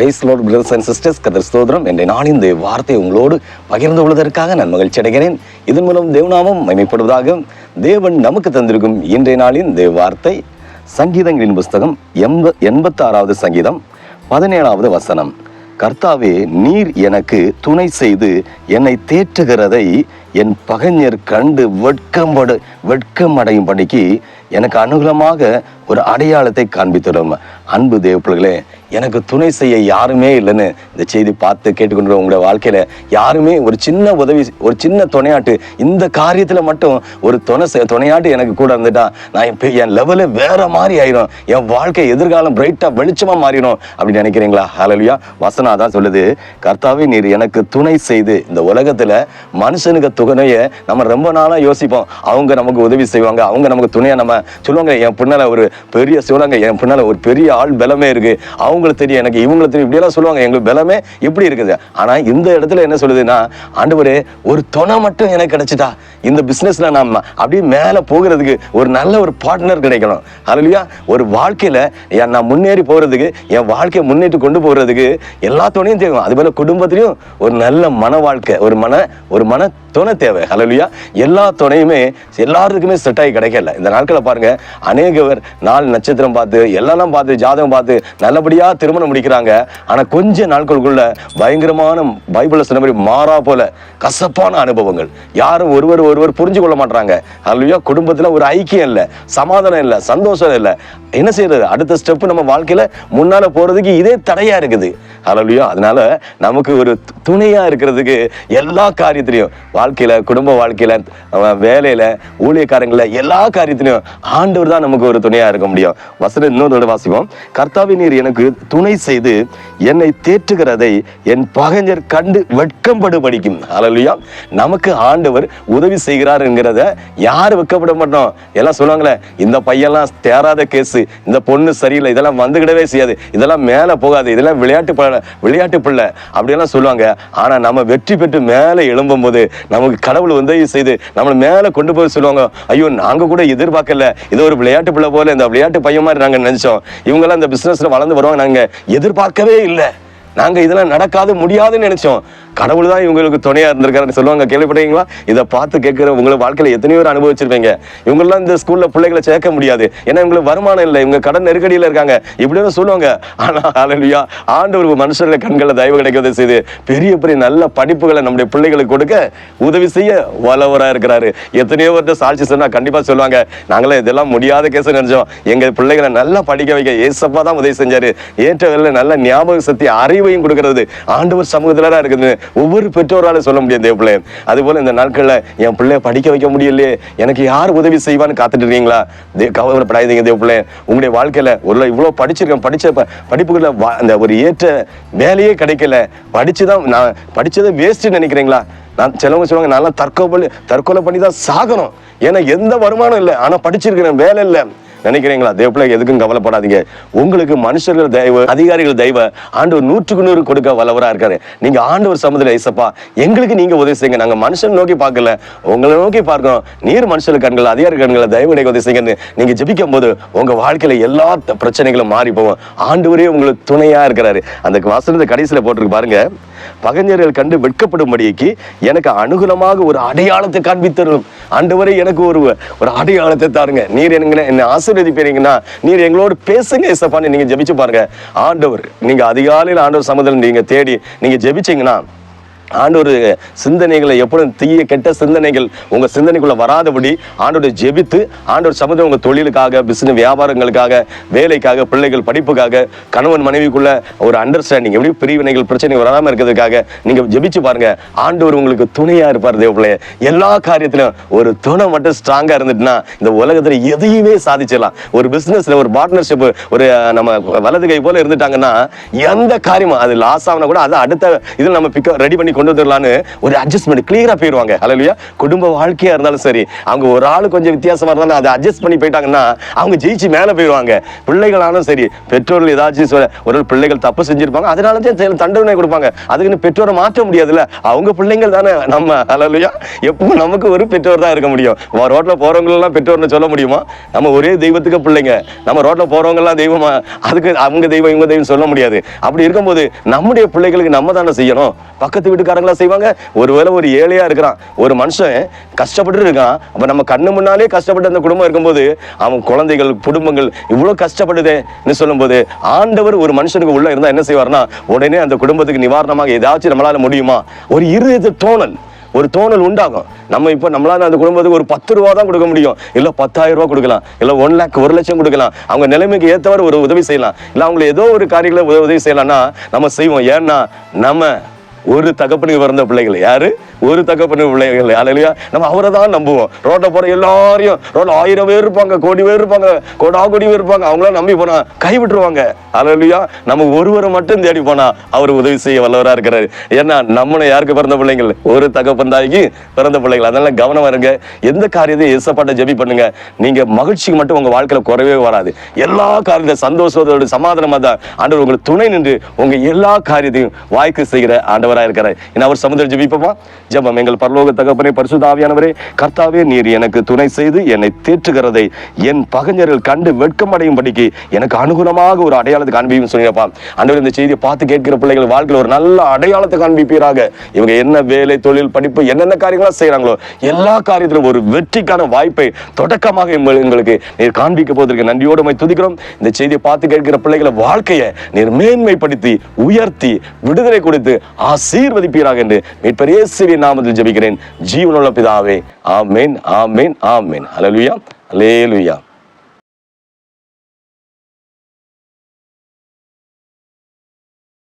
Price lord brothers and sisters, கர்த்தர் ஸ்தோத்திரம். என்ற நாளின் இந்த வார்த்தை உங்களோடு பகிர்ந்து கொள்வதற்காக நான் மகிழ்ச்சி அடைகிறேன். இதன் மூலம் தேவநாமம் மகிமைப்படுவதாக. தேவன் நமக்கு தந்திருக்கும் இன்றைய நாளின் தேவ வார்த்தை சங்கீதங்களின் புஸ்தகம் 86வது சங்கீதம் 17வது வசனம். கர்த்தாவே, நீர் எனக்கு துணை செய்து என்னை தேற்றுகிறதை என் பகைஞர் கண்டு வெட்கமடையும்படிக்கு எனக்கு அனுகூலமாக ஒரு அடையாளத்தை காண்பித்தரும். அன்பு தேவப்பிள்ளைகளே, எனக்கு துணை செய்ய யாருமே இல்லைன்னு இந்த செய்தி பார்த்து கேட்டுக்கொண்டு உங்களுடைய வாழ்க்கையில யாருமே ஒரு சின்ன உதவி, ஒரு சின்ன துணையாட்டு, இந்த காரியத்துல மட்டும் ஒரு துணையாட்டு எனக்கு கூட இருந்துட்டா நான் என் லெவலே வேற மாதிரி ஆயிரும், என் வாழ்க்கை எதிர்காலம் பிரைட்டா வெளிச்சமா மாறிடும் அப்படின்னு நினைக்கிறீங்களா? ஹல்லேலூயா. வசனம் அதான் சொல்லுது, கர்த்தாவே நீர் எனக்கு துணை செய்து. இந்த உலகத்துல மனுஷனுக்கு துணைய நம்ம ரொம்ப நாளா யோசிப்போம், அவங்க நமக்கு உதவி செய்வாங்க, அவங்க நமக்கு துணையா நம்ம சொல்லுவாங்க, என் பின்னால ஒரு பெரிய சொல்லுவாங்க, என் பின்னால ஒரு பெரிய ஆள் பலமே இருக்கு, அவங்களுக்கு தெரியும், எனக்கு இவங்களுக்கு தெரியும், இப்படியெல்லாம் சொல்லுவாங்க, எங்களுக்கு பலமே இப்படி இருக்குது. ஆனா இந்த இடத்துல என்ன சொல்லுதுன்னா, ஆண்டவரே ஒரு துணை மட்டும் எனக்கு கிடைச்சிட்டா இந்த பிசினஸ்ல நம்ம அப்படியே மேல போகிறதுக்கு ஒரு நல்ல ஒரு பார்ட்னர் கிடைக்கணும். ஹல்லேலூயா. ஒரு வாழ்க்கையில நான் முன்னேறி போறதுக்கு, என் வாழ்க்கையை முன்னேற்றி கொண்டு போறதுக்கு எல்லா துணையும் தேவை. அது போல குடும்பத்திலையும் ஒரு நல்ல மன வாழ்க்கை, ஒரு மன துணை தேவை. ஹல்லேலூயா. எல்லா துணையுமே எல்லாருக்குமே செட் ஆகி கிடைக்கல. இந்த நாட்களை பாருங்க, அநேகவர் நாள் நட்சத்திரம் பார்த்து எல்லாம் பார்த்து ஜாதகம் பார்த்து நல்லபடியா திருமணம் முடிக்கிறாங்க. ஆனா கொஞ்ச நாட்களுக்குள்ள பயங்கரமான பைபிள்ல சொன்ன மாதிரி மாறா போல கசப்பான அனுபவங்கள். யாரும் ஒருவர் புரிஞ்சு கொள்ள மாட்டாங்க. ஹல்லேலூயா. குடும்பத்துல ஒரு ஐக்கியம் இல்லை, சமாதானம் இல்லை, சந்தோஷம் இல்லை. என்ன செய்யறது? அடுத்த ஸ்டெப் நம்ம வாழ்க்கையில முன்னால போறதுக்கு இதே தடையா இருக்குது. ஹல்லேலூயா. அதனால நமக்கு ஒரு துணையா இருக்கிறதுக்கு எல்லா காரியத்திலையும், வாழ்க்கையில, குடும்ப வாழ்க்கையில, வேலையில, ஊழியக்காரங்கள எல்லா காரியத்திலையும் ஆண்டவர் தான் நமக்கு ஒரு துணையா இருக்க முடியும். வசனம் இன்னொரு வாசிப்போம். கர்த்தாவே நீர் எனக்கு துணை செய்து என்னை தேற்றுகிறதை என் பகைஞர் கண்டு வெட்கப்படும்படிக்கும். ஹல்லேலூயா. நமக்கு ஆண்டவர் உதவி செய்கிறார் என்கிறத யாரு வெட்கப்பட மாட்டோம். எல்லாம் சொல்லுவாங்களே, இந்த பையன்லாம் தேராத கேஸ், இந்த பொண்ணு சரியில்லை, இதெல்லாம் வந்துகிடவே செய்யாது, இதெல்லாம் மேல போகாது, இதெல்லாம் விளையாட்டு பிள்ளை அப்படியெல்லாம் சொல்லுவாங்க. ஆனா நம்ம வெற்றி பெற்று மேல எழும்பும் போது நமக்கு கடவுள் உதவி செய்து நம்மளை மேல கொண்டு போய் சொல்லுவாங்க, ஐயோ நாங்க கூட எதிர்பார்க்கல, இது ஒரு விளையாட்டு பிள்ளை போல, இந்த விளையாட்டு பையன் மாதிரி நாங்க நினைச்சோம், இவங்கெல்லாம் இந்த பிசினஸ்ல வளர்ந்து வருவாங்க, நாங்க எதிர்பார்க்கவே இல்லை, நாங்க இதெல்லாம் நடக்காது முடியாதுன்னு நினைச்சோம், கடவுள் தான் இவங்களுக்கு துணையா இருந்திருக்காருன்னு சொல்லுவாங்க. கேள்விப்பட்டீங்களா? இதை பார்த்து கேட்கிற உங்களுக்கு வாழ்க்கையில எத்தனையோ பேர் அனுபவிச்சிருப்பீங்க. இவங்கெல்லாம் இந்த ஸ்கூல்ல பிள்ளைகளை சேர்க்க முடியாது, ஏன்னா இவங்களுக்கு வருமானம் இல்லை, இவங்க கடன் நெருக்கடியில இருக்காங்க, இப்படின்னு சொல்லுவாங்க. ஆனா ஹல்லேலூயா, ஆண்டவர் மனுஷர்களை கண்களை தயவு கிடைக்க செய்து பெரிய பெரிய நல்ல படிப்புகளை நம்முடைய பிள்ளைகளுக்கு கொடுக்க உதவி செய்ய வல்லவரா இருக்கிறாரு. எத்தனையோ பேர்ட்ட சாட்சி சொன்னா கண்டிப்பா சொல்லுவாங்க, நாங்களே இதெல்லாம் முடியாத கேஸ் நினைச்சோம், எங்க பிள்ளைகளை நல்லா படிக்க வைக்க ஏசப்பா தான் உதவி செஞ்சாரு, ஏற்ற நல்ல ஞாபக சக்தி அறிவையும் கொடுக்கிறது ஆண்டவர் சமூகத்துல தான் இருக்குது. ஒவ்வொரு பெற்றோரால சொல்ல முடியும் தேவப்பிள்ளை. அது போல இந்த நாட்கள்ல என் பிள்ளைய படிக்க வைக்க முடியலையே, எனக்கு யார் உதவி செய்வான்னு காத்துட்டு இருக்கீங்களா? கவலைப்படாதீங்க தேவப்பிள்ளை. உங்களுடைய வாழ்க்கையில இவ்வளவு படிச்சிருக்கேன், படிச்ச படிப்புகளை அந்த ஒரு ஏற்ற வேலையே கிடைக்கல, நான் படிச்சதை வேஸ்ட் நினைக்கிறீங்களா? நான் சிலவங்க சொல்லுவாங்க, நான் தற்கொலை பண்ணி தான் சாகணும், ஏன்னா எந்த வருமானம் இல்லை, ஆனா படிச்சிருக்கிறேன், வேலை இல்லை நினைக்கிறீங்களா? தேவப்பிள்ளை எதுக்கும் கவலைப்படாதீங்க. உங்களுக்கு மனுஷர்கள் தயவு, அதிகாரிகள் தயவு ஆண்டவர் 100க்கு 100 கொடுக்க வல்லவரா இருக்காரு. நீங்க ஆண்டவர் சமூகத்துல ஏசப்பா எங்களுக்கு நீங்க உதவி செய்யுங்க, நாங்க மனுஷன் நோக்கி பார்க்கல, உங்களை நோக்கி பார்க்கிறோம், நீர் மனுஷர்கள் கண்கள், அதிகாரி கண்களை தயவு கிடைக்க உதவி செய்யுங்க. நீங்க ஜெபிக்கும் போது உங்க வாழ்க்கையில எல்லா பிரச்சனைகளும் மாறி போவோம். ஆண்டவரே உங்களுக்கு துணையா இருக்கிறாரு. அந்த வசனத்தை கடைசியில போட்டிருக்கு பாருங்க, பகைஞர்கள் கண்டு வெட்கப்படும்படிக்கு எனக்கு அனுகூலமாக ஒரு அடையாளத்தை காண்பித்தரும். ஆண்டவரே எனக்கு ஒரு அடையாளத்தை தாருங்க, நீர் என்ன ஆசீர்வதிப்பீங்கன்னா நீர் எங்களோடு பேசுங்க ஏசப்பான்னு நீங்க ஜெபிச்சு பாருங்க. ஆண்டவர் நீங்க அதிகாலையில் ஆண்டவர் சமூகத்தில் நீங்க தேடி நீங்க ஜெபிச்சீங்கன்னா ஆண்டவர் சிந்தனைகளை எப்பொழுதும் தீய கெட்ட சிந்தனைகள் உங்க சிந்தனைக்குள்ள வராதபடி ஆண்டோட ஜெபித்து ஆண்டவர் சமுதாயம் உங்க தொழிலுக்காக, பிசினஸ் வியாபாரங்களுக்காக, வேலைக்காக, பிள்ளைகள் படிப்புக்காக, கணவன் மனைவிக்குள்ள ஒரு அண்டர்ஸ்டாண்டிங், எப்படி பிரிவினைகள் பிரச்சனைகள் வராம இருக்கிறதுக்காக நீங்க ஜெபிச்சு பாருங்க. ஆண்டவர் உங்களுக்கு துணையா இருப்பார் தேவப்பிள்ளைய. எல்லா காரியத்திலும் ஒரு துணை மட்டும் ஸ்ட்ராங்கா இருந்துட்டுனா இந்த உலகத்துல எதையுமே சாதிச்சிடலாம். ஒரு பிசினஸ்ல ஒரு பார்ட்னர்ஷிப், ஒரு நம்ம வலது கை போல இருந்துட்டாங்கன்னா எந்த காரியமும் அது லாஸ் ஆகுனா கூட அதை அடுத்த இதில் நம்ம ரெடி பண்ணி கொண்டு வந்துடலான்னு ஒரு அட்ஜஸ்ட்மெண்ட் கிளியரா போயிடுவாங்க. ஹல்லேலூயா. குடும்ப வாழ்க்கையா இருந்தாலும் சரி, அவங்க ஒரு ஆளு கொஞ்சம் வித்தியாசமா இருந்தாலும் அதை அட்ஜஸ்ட் பண்ணி போயிட்டாங்கன்னா அவங்க ஜெயிச்சு மேல போயிடுவாங்க. பிள்ளைகளாலும் சரி, பெற்றோர்கள் ஏதாச்சும் ஒரு பிள்ளைகள் தப்பு செஞ்சிருப்பாங்க, அதனால தண்டனை கொடுப்பாங்க. அதுக்குன்னு பெற்றோரை மாற்ற முடியாதுல்ல, அவங்க பிள்ளைங்கள் தானே நம்ம. ஹல்லேலூயா. எப்பவும் நமக்கு ஒரு பெற்றோர் தான் இருக்க முடியும். ரோட்ல போறவங்க எல்லாம் பெற்றோர்னு சொல்ல முடியுமா? நம்ம ஒரே தெய்வத்துக்கு பிள்ளைங்க. நம்ம ரோட்ல போறவங்க எல்லாம் தெய்வமா, அதுக்கு அவங்க தெய்வம் இவங்க தெய்வம் சொல்ல முடியாது. அப்படி இருக்கும்போது நம்முடைய பிள்ளைகளுக்கு நம்ம தானே செய்யணும். பக்கத்து வீட்டுக்காரங்களா செய்வாங்க. ஒருவேளை ஒரு ஏழையா இருக்கிறான், ஒரு மனுஷன் கஷ்டப்பட்டு இருக்கான், அப்ப நம்ம கண்ணு முன்னாலே கஷ்டப்பட்டு அந்த குடும்பம் இருக்கும்போது அவன் குழந்தைகள் குடும்பங்கள் இவ்வளவு கஷ்டப்படுதுன்னு சொல்லும் போது ஆண்டவர் ஒரு மனுஷனுக்கு உள்ள இருந்தா என்ன செய்வார்னா, உடனே அந்த குடும்பத்துக்கு நிவாரணமாக ஏதாச்சும் நம்மளால முடியுமா, ஒரு இருதய தோணல், ஒரு தோணல் உண்டாகும். நம்ம இப்ப நம்மளால அந்த குடும்பத்துக்கு ஒரு 10 ரூபா தான் கொடுக்க முடியும், இல்ல 10,000 ரூபாய் கொடுக்கலாம், இல்ல 1 lakh 1 லட்சம் கொடுக்கலாம். அவங்க நிலைமைக்கு ஏற்றவாறு ஒரு உதவி செய்யலாம், இல்ல அவங்க ஏதோ ஒரு காரியங்களை உதவி செய்யலாம்னா நம்ம செய்வோம். ஏன்னா நம்ம ஒரு தகப்பனுக்கு பிறந்த பிள்ளைகள். யாரு? ஒரு தகப்பனுக்கு பிள்ளைகள். ஹல்லேலூயா. நம்ம அவரை தான் நம்புவோம். ரோட்ல போற எல்லாரையும், ரோட்ல 1000 பேர் இருப்பாங்க, கோடி பேர் இருப்பாங்க, கோடி பேர் இருப்பாங்க, அவங்களாம் நம்பி போனா கைவிட்டுருவாங்க. ஹல்லேலூயா. நம்ம ஒருவரை மட்டும் தேடி போனா அவர் உதவி செய்ய வல்லவரா இருக்கிறாரு. ஏன்னா நம்மள யாருக்கு பிறந்த பிள்ளைகள்? ஒரு தகப்பன் தாய்க்கு பிறந்த பிள்ளைகள். அதனால கவனமா இருங்க. எந்த காரியத்தையும் ஏசப்பாட்ட ஜெபி பண்ணுங்க. நீங்க மகிழ்ச்சிக்கு மட்டும் உங்க வாழ்க்கையில குறைவே வராது. எல்லா காரியத்தையும் சந்தோஷத்தோடு சமாதானமா தான் ஆண்டவர் உங்களுக்கு துணை நின்று உங்க எல்லா காரியத்தையும் வாய்க்கு செய்கிற ஆண்டவராக இருக்கிறார். அவர் சமுதிரம் ஜெபிப்போமா? ஜெபம். எங்கள் பரலோக தகப்பனே, பரிசுத்த ஆவியானவரே, கர்த்தாவே, நீர் எனக்கு துணை செய்து என்னை தேற்றுகிறதை என் பகைஞர்கள் கண்டு வெட்கமடையும்படிக்கு எனக்கு அனுகூலமாக ஒரு அடையாளத்தை காண்பியும் சொன்னீங்கப்பா. ஆண்டவர், இந்த செய்தியை பார்த்து கேட்கிற பிள்ளைகள் வாழ்க்கையில் ஒரு நல்ல அடையாளத்தை காண்பிப்பீராக. இவங்க என்ன வேலை, தொழில், படிப்பு, என்னென்ன காரியங்களா செய்யறாங்களோ எல்லா காரியத்திலும் ஒரு வெற்றிக்கான வாய்ப்பை தொடக்கமாக எங்களுக்கு நீர் காண்பிக்க போவதற்கு நன்றியோடு உம்மை துதிக்கிறோம். இந்த செய்தியை பார்த்து கேட்கிற பிள்ளைகளை வாழ்க்கையை நீர் மேன்மைப்படுத்தி உயர்த்தி விடுதலை கொடுத்து ஆசீர்வதிப்பீராக என்று மீட்பர் இயேசுவின் நாமத்தில் ஜெபிக்கிறேன், ஜீவனுள்ள பிதாவே. ஆமென், ஆமென், ஆமென். ஹல்லேலூயா, ஹல்லேலூயா.